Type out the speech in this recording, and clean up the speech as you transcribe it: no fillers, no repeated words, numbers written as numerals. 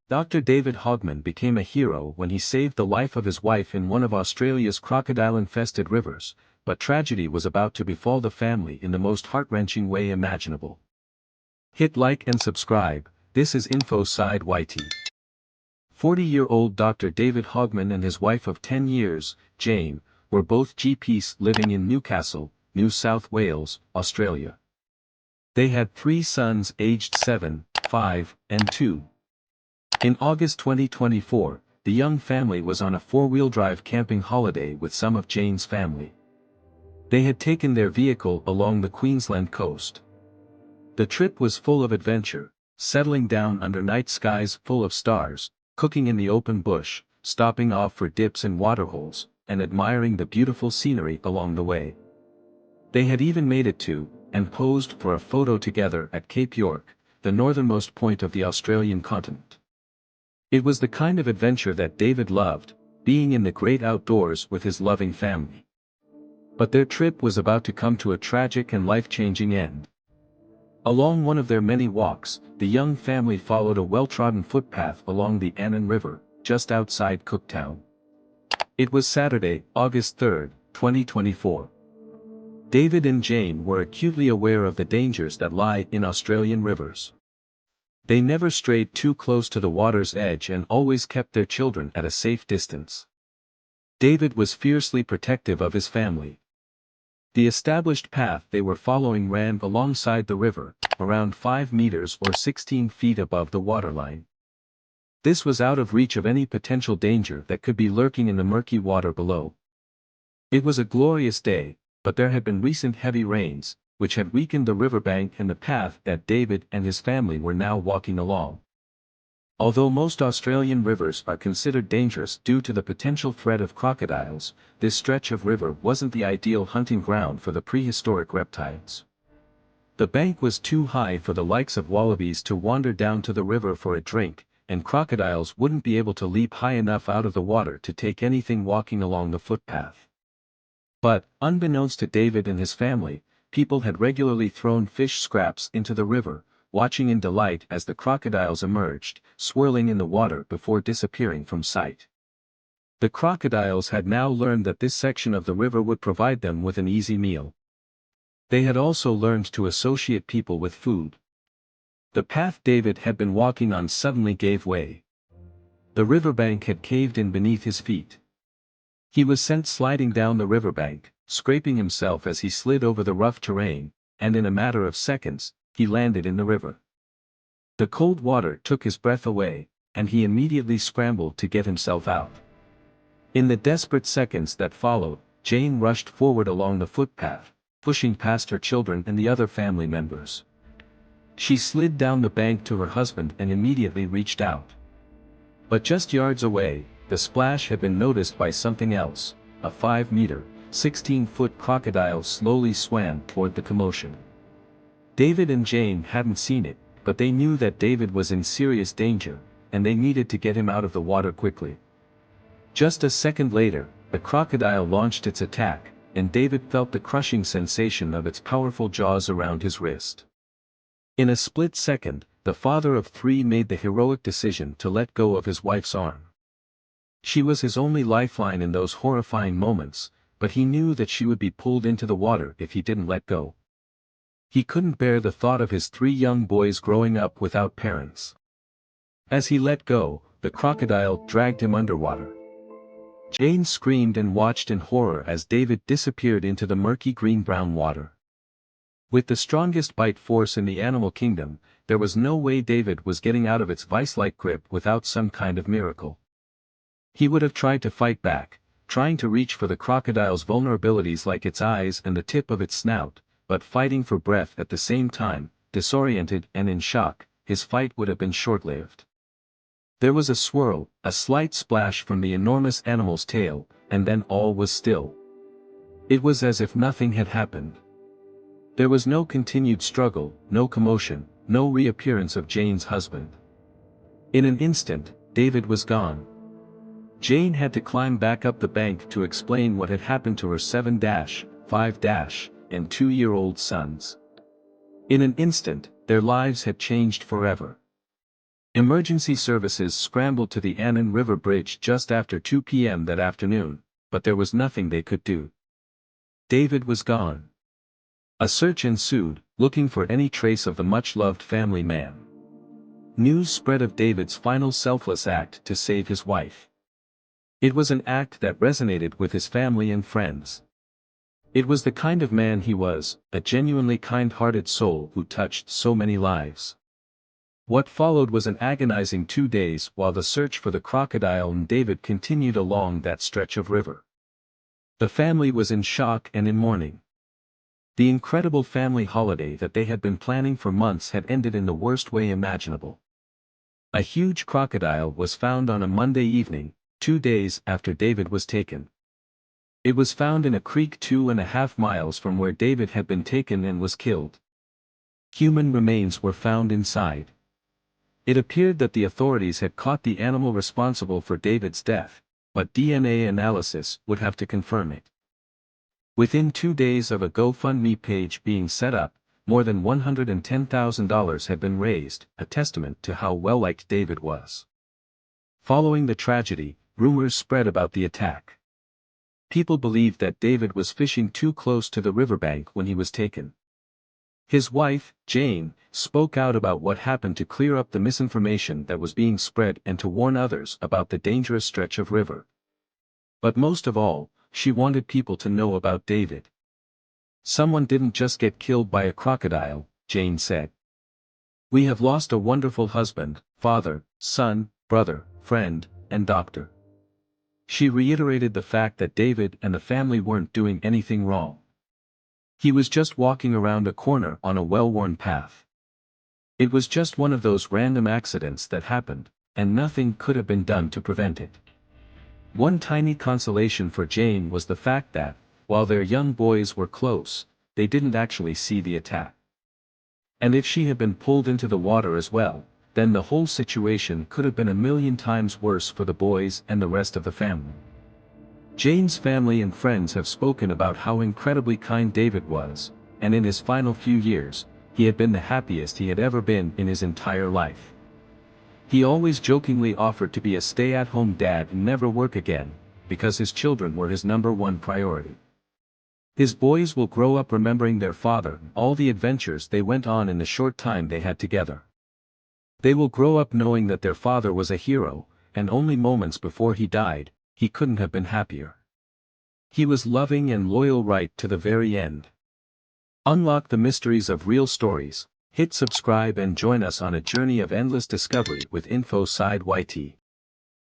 Dr. David Hogman became a hero when he saved the life of his wife in one of Australia's crocodile-infested rivers, but tragedy was about to befall the family in the most heart-wrenching way imaginable. Hit like and subscribe. This is Info Side YT. 40-year-old Dr. David Hogman and his wife of 10 years, Jane, were both GPs living in Newcastle, New South Wales, Australia. They had 3 sons aged 7, 5, and 2. In August 2024, the young family was on a 4-wheel-drive camping holiday with some of Jane's family. They had taken their vehicle along the Queensland coast. The trip was full of adventure, settling down under night skies full of stars, cooking in the open bush, stopping off for dips and waterholes, and admiring the beautiful scenery along the way. They had even made it to, and posed for a photo together at Cape York, the northernmost point of the Australian continent. It was the kind of adventure that David loved, being in the great outdoors with his loving family. But their trip was about to come to a tragic and life-changing end. Along one of their many walks, the young family followed a well-trodden footpath along the Annan River, just outside Cooktown. It was Saturday, August 3, 2024. David and Jane were acutely aware of the dangers that lie in Australian rivers. They never strayed too close to the water's edge and always kept their children at a safe distance. David was fiercely protective of his family. The established path they were following ran alongside the river, around 5 meters or 16 feet above the waterline. This was out of reach of any potential danger that could be lurking in the murky water below. It was a glorious day, but there had been recent heavy rains, which had weakened the riverbank and the path that David and his family were now walking along. Although most Australian rivers are considered dangerous due to the potential threat of crocodiles, this stretch of river wasn't the ideal hunting ground for the prehistoric reptiles. The bank was too high for the likes of wallabies to wander down to the river for a drink, and crocodiles wouldn't be able to leap high enough out of the water to take anything walking along the footpath. But, unbeknownst to David and his family, people had regularly thrown fish scraps into the river, watching in delight as the crocodiles emerged, swirling in the water before disappearing from sight. The crocodiles had now learned that this section of the river would provide them with an easy meal. They had also learned to associate people with food. The path David had been walking on suddenly gave way. The riverbank had caved in beneath his feet. He was sent sliding down the riverbank, scraping himself as he slid over the rough terrain, and in a matter of seconds, he landed in the river. The cold water took his breath away, and he immediately scrambled to get himself out. In the desperate seconds that followed, Jane rushed forward along the footpath, pushing past her children and the other family members. She slid down the bank to her husband and immediately reached out. But just yards away, the splash had been noticed by something else. A 5-meter, 16-foot crocodile slowly swam toward the commotion. David and Jane hadn't seen it, but they knew that David was in serious danger, and they needed to get him out of the water quickly. Just a second later, the crocodile launched its attack, and David felt the crushing sensation of its powerful jaws around his wrist. In a split second, the father of 3 made the heroic decision to let go of his wife's arm. She was his only lifeline in those horrifying moments, but he knew that she would be pulled into the water if he didn't let go. He couldn't bear the thought of his 3 young boys growing up without parents. As he let go, the crocodile dragged him underwater. Jane screamed and watched in horror as David disappeared into the murky green-brown water. With the strongest bite force in the animal kingdom, there was no way David was getting out of its vice-like grip without some kind of miracle. He would have tried to fight back, trying to reach for the crocodile's vulnerabilities like its eyes and the tip of its snout, but fighting for breath at the same time, disoriented and in shock, his fight would have been short-lived. There was a swirl, a slight splash from the enormous animal's tail, and then all was still. It was as if nothing had happened. There was no continued struggle, no commotion, no reappearance of Jane's husband. In an instant, David was gone. Jane had to climb back up the bank to explain what had happened to her 7-, 5-, and 2-year-old sons. In an instant, their lives had changed forever. Emergency services scrambled to the Annan River Bridge just after 2 p.m. that afternoon, but there was nothing they could do. David was gone. A search ensued, looking for any trace of the much-loved family man. News spread of David's final selfless act to save his wife. It was an act that resonated with his family and friends. It was the kind of man he was, a genuinely kind-hearted soul who touched so many lives. What followed was an agonizing 2 days while the search for the crocodile and David continued along that stretch of river. The family was in shock and in mourning. The incredible family holiday that they had been planning for months had ended in the worst way imaginable. A huge crocodile was found on a Monday evening, 2 days after David was taken. It was found in a creek 2.5 miles from where David had been taken and was killed. Human remains were found inside. It appeared that the authorities had caught the animal responsible for David's death, but DNA analysis would have to confirm it. Within 2 days of a GoFundMe page being set up, more than $110,000 had been raised, a testament to how well-liked David was. Following the tragedy, rumors spread about the attack. People believed that David was fishing too close to the riverbank when he was taken. His wife, Jane, spoke out about what happened to clear up the misinformation that was being spread and to warn others about the dangerous stretch of river. But most of all, she wanted people to know about David. Someone didn't just get killed by a crocodile, Jane said. We have lost a wonderful husband, father, son, brother, friend, and doctor. She reiterated the fact that David and the family weren't doing anything wrong. He was just walking around a corner on a well-worn path. It was just one of those random accidents that happened, and nothing could have been done to prevent it. One tiny consolation for Jane was the fact that, while their young boys were close, they didn't actually see the attack. And if she had been pulled into the water as well, then the whole situation could have been a million times worse for the boys and the rest of the family. Jane's family and friends have spoken about how incredibly kind David was, and in his final few years, he had been the happiest he had ever been in his entire life. He always jokingly offered to be a stay-at-home dad and never work again, because his children were his #1 priority. His boys will grow up remembering their father and all the adventures they went on in the short time they had together. They will grow up knowing that their father was a hero, and only moments before he died, he couldn't have been happier. He was loving and loyal right to the very end. Unlock the mysteries of real stories. Hit subscribe and join us on a journey of endless discovery with InfoSide YT.